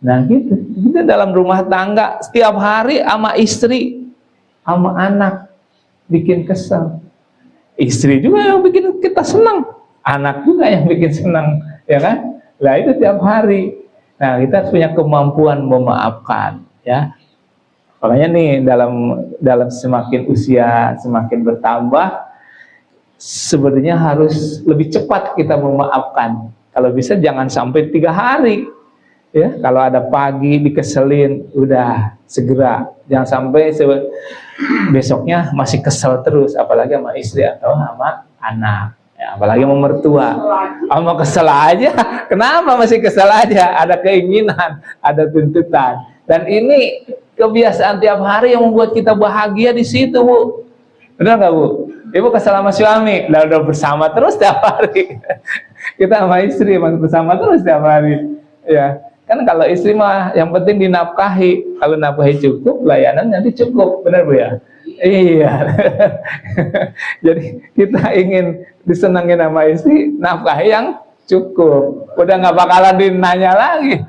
Nah gitu, kita dalam rumah tangga setiap hari sama istri, sama anak bikin kesel. Istri juga yang bikin kita senang, anak juga yang bikin senang, ya kan? Nah itu tiap hari. Nah kita harus punya kemampuan memaafkan, ya. Makanya nih dalam semakin usia semakin bertambah, sebenarnya harus lebih cepat kita memaafkan. Kalau bisa jangan sampai 3 hari. Ya, kalau ada pagi dikeselin, udah segera, jangan sampai besoknya masih kesel terus, apalagi sama istri atau sama anak, ya, apalagi sama mertua, sama kesel aja. Kenapa masih kesel aja? Ada keinginan, ada tuntutan, dan ini kebiasaan tiap hari yang membuat kita bahagia di situ, Bu. Benar nggak, Bu? Ibu kesel sama suami, udah bersama terus tiap hari. Kita sama istri masih bersama terus tiap hari, ya. Kan kalau istri mah yang penting dinafkahi, kalau nafkahi cukup, layanan nanti cukup, benar Bu ya? Iya. Jadi kita ingin disenangin sama istri, nafkahi yang cukup, udah nggak bakalan dinanya lagi.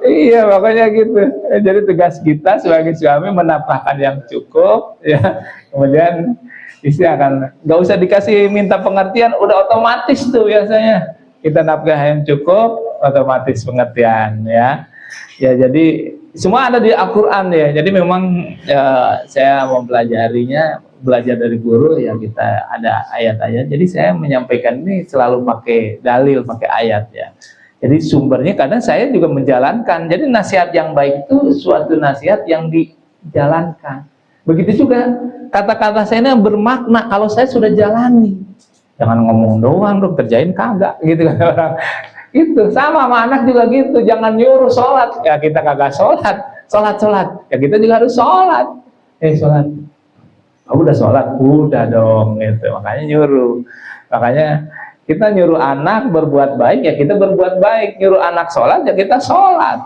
Iya, makanya gitu. Jadi tugas kita sebagai suami menafkahkan yang cukup, ya. Kemudian istri akan nggak usah dikasih minta pengertian, udah otomatis tuh biasanya. Kita nafkah yang cukup, otomatis pengertian, ya. Ya, jadi semua ada di Al-Quran ya. Jadi memang saya mempelajarinya, belajar dari guru ya, kita ada ayat-ayat. Jadi saya menyampaikan ini selalu pakai dalil, pakai ayat ya. Jadi sumbernya kadang saya juga menjalankan. Jadi nasihat yang baik itu suatu nasihat yang dijalankan. Begitu juga kata-kata saya ini bermakna kalau saya sudah jalani. Jangan ngomong doang dong, kerjain kagak gitu kan orang. Itu sama anak juga gitu, jangan nyuruh sholat, ya kita kagak sholat, ya kita juga harus sholat. Sholat, udah sholat, udah dong, gitu. Makanya nyuruh, makanya kita nyuruh anak berbuat baik, ya kita berbuat baik. Nyuruh anak sholat, ya kita sholat.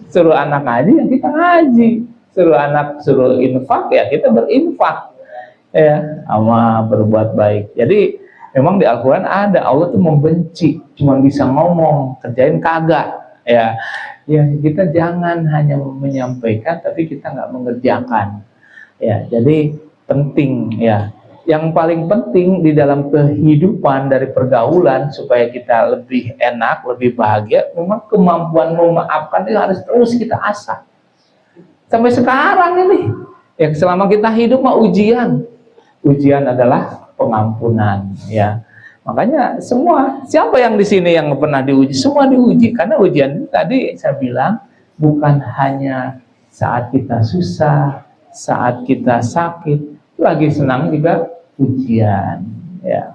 Suruh anak ngaji, ya kita ngaji. Suruh anak suruh infak, ya kita berinfak, ya, sama berbuat baik. Jadi memang di Al-Quran ada, Allah tuh membenci cuma bisa ngomong, kerjain kagak, ya. Ya kita jangan hanya menyampaikan tapi kita nggak mengerjakan, ya. Jadi penting, ya. Yang paling penting di dalam kehidupan dari pergaulan supaya kita lebih enak, lebih bahagia, memang kemampuan memaafkan itu harus terus kita asah. Sampai sekarang ini, ya selama kita hidup mah ujian adalah pengampunan, ya. Makanya semua, siapa yang di sini yang pernah diuji, semua diuji, karena ujian itu tadi saya bilang bukan hanya saat kita susah, saat kita sakit, lagi senang juga ujian, ya.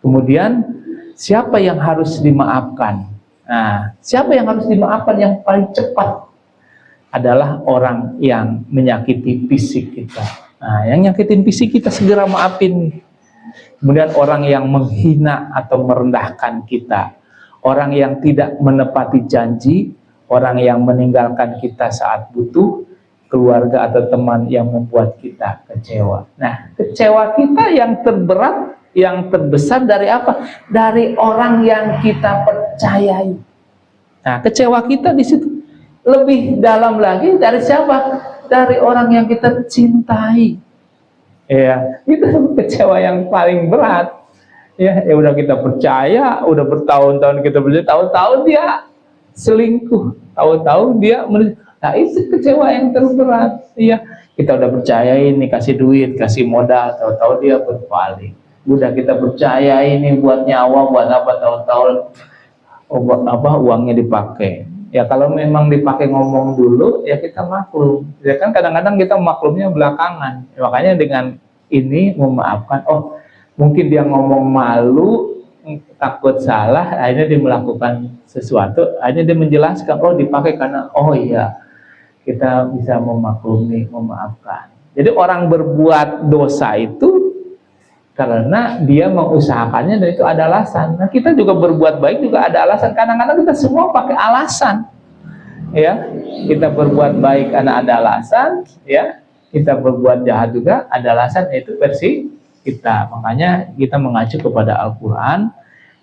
Kemudian siapa yang harus dimaafkan? Nah, siapa yang harus dimaafkan yang paling cepat adalah orang yang menyakiti fisik kita. Nah, yang nyakitin fisik kita segera maafin nih. Kemudian orang yang menghina atau merendahkan kita, orang yang tidak menepati janji, orang yang meninggalkan kita saat butuh, keluarga atau teman yang membuat kita kecewa. Nah, kecewa kita yang terberat, yang terbesar dari apa? Dari orang yang kita percayai. Nah, kecewa kita di situ lebih dalam lagi dari siapa? Dari orang yang kita cintai. Ya, itu kecewa yang paling berat. Ya udah kita percaya, udah bertahun-tahun kita percaya, tahu-tahu dia selingkuh, tahu-tahu dia nah itu kecewa yang terberat. Iya, kita udah percaya ini kasih duit, kasih modal, tahu-tahu dia berpaling. Udah kita percaya ini buat nyawa, buat apa, tahu-tahu buat apa uangnya dipakai. Ya kalau memang dipakai ngomong dulu, ya kita maklum. Ya kan kadang-kadang kita maklumnya belakangan. Ya, makanya dengan ini memaafkan. Oh, mungkin dia ngomong malu, takut salah, akhirnya dia melakukan sesuatu. Akhirnya dia menjelaskan, oh dipakai karena, oh iya, kita bisa memaklumi, memaafkan. Jadi orang berbuat dosa itu karena dia mengusahakannya dan itu ada alasan. Nah kita juga berbuat baik juga ada alasan. Kadang-kadang kita semua pakai alasan, ya. Kita berbuat baik karena ada alasan, ya. Kita berbuat jahat juga ada alasan, yaitu versi kita. Makanya kita mengacu kepada Al-Quran,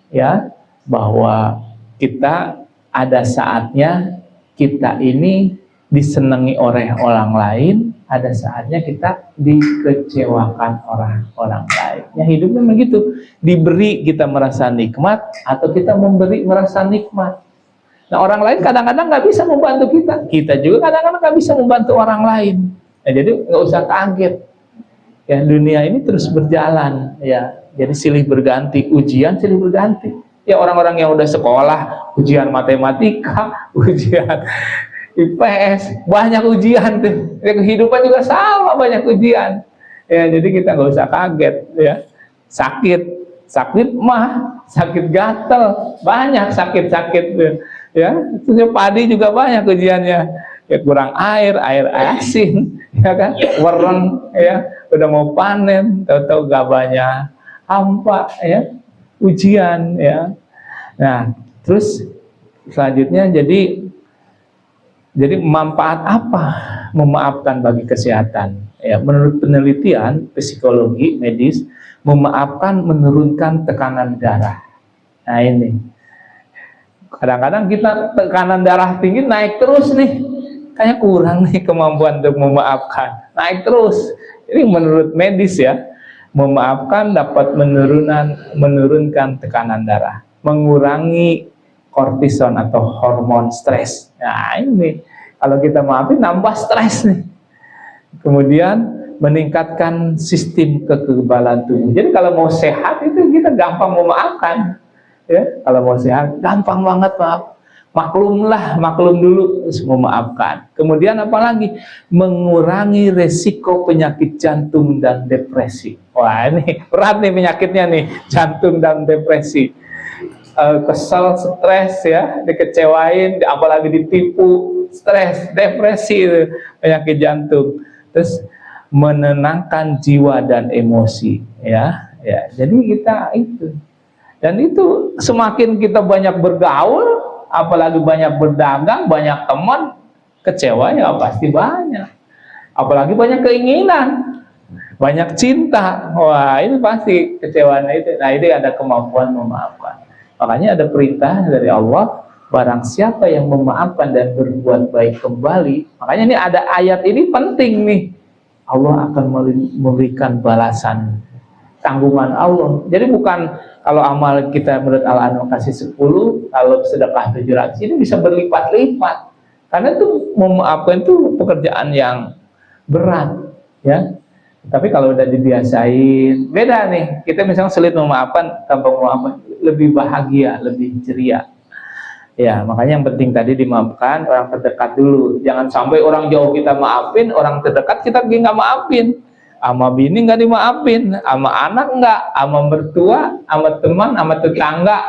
ya, bahwa kita ada saatnya kita ini disenangi oleh orang lain, ada saatnya kita dikecewakan orang lain. Ya, hidupnya begitu. Diberi kita merasa nikmat, atau kita memberi merasa nikmat. Nah, orang lain kadang-kadang nggak bisa membantu kita. Kita juga kadang-kadang nggak bisa membantu orang lain. Ya, jadi nggak usah kaget. Ya, dunia ini terus berjalan. Ya, jadi silih berganti, ujian silih berganti. Ya, orang-orang yang udah sekolah, ujian matematika, ujian IPS, banyak ujian tuh. Ya, kehidupan juga sama, banyak ujian. Ya, jadi kita nggak usah kaget. Ya, sakit mah, sakit gatel, banyak sakit-sakit. Ya, terus padi juga banyak ujiannya. Ya, kurang air asin, ya kan, wereng, ya, udah mau panen, tahu-tahu gabahnya hampa, ya, ujian, ya. Nah, terus selanjutnya jadi manfaat apa memaafkan bagi kesehatan? Ya, menurut penelitian psikologi medis, memaafkan menurunkan tekanan darah. Nah, ini kadang-kadang kita tekanan darah tinggi naik terus nih, kayak kurang nih kemampuan untuk memaafkan, naik terus. Ini menurut medis ya, memaafkan dapat menurunkan tekanan darah, mengurangi kortison atau hormon stres. Nah, ini kalau kita maafin nambah stres nih. Kemudian meningkatkan sistem kekebalan tubuh. Jadi kalau mau sehat itu kita gampang memaafkan. Ya, kalau mau sehat gampang banget maaf. Maklum dulu terus memaafkan. Kemudian apalagi mengurangi resiko penyakit jantung dan depresi. Wah, ini berat nih penyakitnya nih, jantung dan depresi. Kesel, stres, ya, dikecewain, apalagi ditipu, stres, depresi, penyakit jantung. Terus menenangkan jiwa dan emosi, ya. Jadi kita itu, dan itu semakin kita banyak bergaul, apalagi banyak berdagang, banyak teman, kecewa ya pasti banyak. Apalagi banyak keinginan, banyak cinta, wah ini pasti kecewaan itu. Nah, ini ada kemampuan memaafkan. Makanya ada perintah dari Allah, barang siapa yang memaafkan dan berbuat baik kembali. Makanya ini ada ayat ini penting nih. Allah akan memberikan balasan, tanggungan Allah. Jadi bukan kalau amal kita menurut Al-An'am kasih 10, kalau sedekah 700, ini bisa berlipat-lipat. Karena itu memaafkan itu pekerjaan yang berat, ya. Tapi kalau udah dibiasain, beda nih. Kita misalnya sulit memaafkan, tanpa memaafkan, lebih bahagia, lebih ceria. Ya, makanya yang penting tadi dimaafkan orang terdekat dulu. Jangan sampai orang jauh kita maafin, orang terdekat kita nggak maafin. Sama bini nggak dimaafin, sama anak nggak, sama mertua, sama teman, sama tetangga.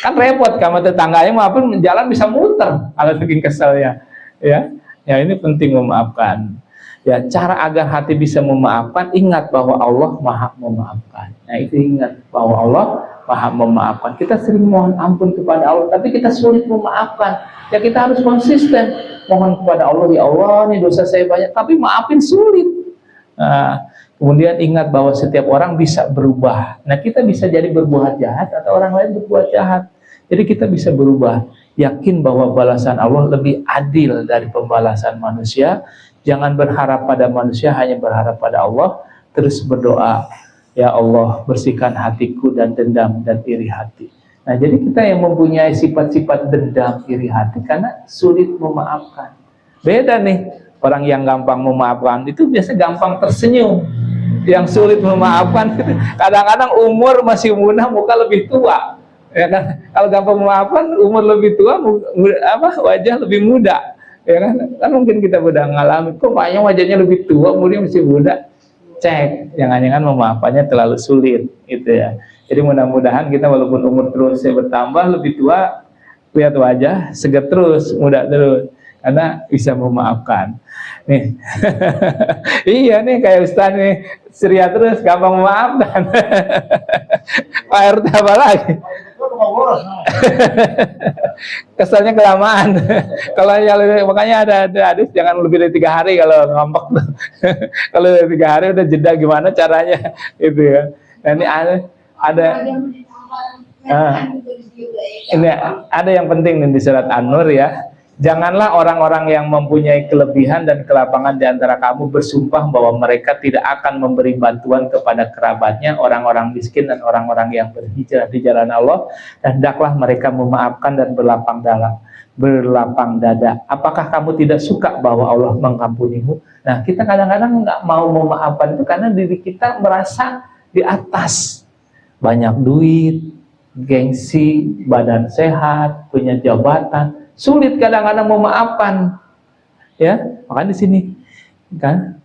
Kan repot, sama tetangganya maafin, jalan bisa muter kalau saking keselnya. Ya, ini penting memaafkan. Ya, cara agar hati bisa memaafkan, ingat bahwa Allah Maha Memaafkan. Nah, itu ingat bahwa Allah Maha Memaafkan. Kita sering mohon ampun kepada Allah, tapi kita sulit memaafkan. Ya, kita harus konsisten mohon kepada Allah, ya Allah, nih dosa saya banyak, tapi maafin sulit. Nah, kemudian ingat bahwa setiap orang bisa berubah. Nah, kita bisa jadi berbuat jahat atau orang lain berbuat jahat. Jadi kita bisa berubah. Yakin bahwa balasan Allah lebih adil dari pembalasan manusia. Jangan berharap pada manusia, hanya berharap pada Allah. Terus berdoa, ya Allah, bersihkan hatiku dan dendam dan iri hati. Nah, jadi kita yang mempunyai sifat-sifat dendam, iri hati, karena sulit memaafkan. Beda nih, orang yang gampang memaafkan itu biasa gampang tersenyum. Yang sulit memaafkan, kadang-kadang umur masih muda, muka lebih tua. Ya kan? Kalau gampang memaafkan, umur lebih tua, wajah lebih muda. Ya kan mungkin kita udah ngalamin, kok kayaknya wajahnya lebih tua, umurnya masih muda. Cek, jangan-jangan memaafkannya terlalu sulit, gitu ya. Jadi mudah-mudahan kita walaupun umur terus bertambah, lebih tua, lihat wajah segar terus, muda terus, karena bisa memaafkan. Nih, iya nih kayak Ustaz nih, ceria terus, gampang memaafkan. Pak RT apa lagi? Keselnya kelamaan. Kalau yang makanya ada hadis jangan lebih dari 3 hari kalau ngambek. Kalau dari 3 hari udah jeda, gimana caranya itu ya. Dan ini ada Ah, ini ada yang penting nih di surat An-Nur ya. Janganlah orang-orang yang mempunyai kelebihan dan kelapangan di antara kamu bersumpah bahwa mereka tidak akan memberi bantuan kepada kerabatnya, orang-orang miskin dan orang-orang yang berhijrah di jalan Allah, dan hendaklah mereka memaafkan dan berlapang dada. Apakah kamu tidak suka bahwa Allah mengampunimu? Nah, kita kadang-kadang nggak mau memaafkan itu karena diri kita merasa di atas, banyak duit, gengsi, badan sehat, punya jabatan, sulit kadang-kadang memaafkan, ya. Makanya di sini kan,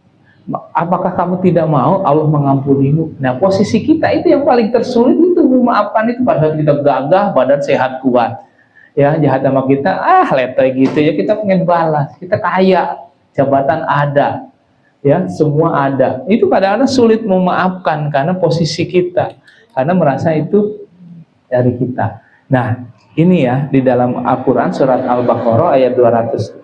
apakah kamu tidak mau Allah mengampunimu? Nah, posisi kita itu yang paling tersulit itu memaafkan itu, padahal kita gagah, badan sehat kuat, ya. Jahat sama kita, letoy gitu ya, kita pengen balas, kita kaya, jabatan ada, ya, semua ada. Itu kadang-kadang sulit memaafkan karena posisi kita, karena merasa itu dari kita. Nah, ini ya di dalam Al-Quran surat Al-Baqarah ayat 200